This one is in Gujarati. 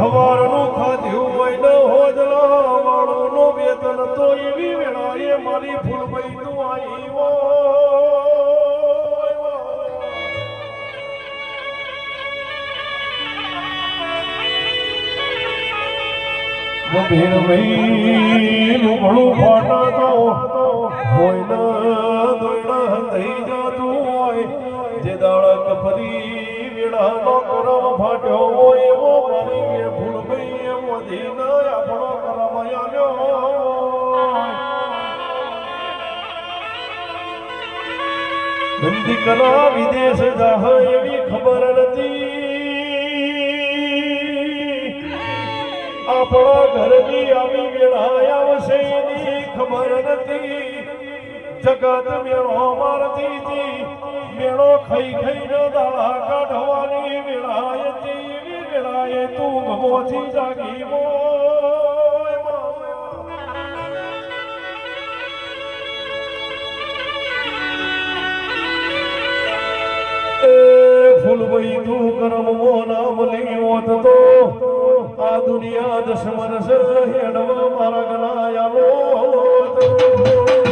હવારનું ખાધ્યું હોય ન હોજલા વાળું નો વેતન તો એવી વેળાએ મારી ફૂલભાઈ તું આવી ભીડ ભાઈ ઘણું ફાટા તો હોય ન દોડા થઈ જતું હોય જે દાળક ફરી વેળાનો કરમ ફાટ્યો હોય એવો મારી કે ફૂલભાઈ એવો દીન આપણો કરમ આવ્યો બંદી કલા વિદેશ જાહ એવી ખબર નથી આપણા ઘરની આવી વેળા આવશે એની ખબર નથી જગત મેળો મારતી મેળો ખાઈ ખાઈને દાળા કાઢવાની વેળાએ એવી વેળાએ તું ગમોથી જાગી ફૂલભાઈ તું કરમ નામ લેવત તો આ દુનિયા દશમન હેડવા મારા ગણાયા લો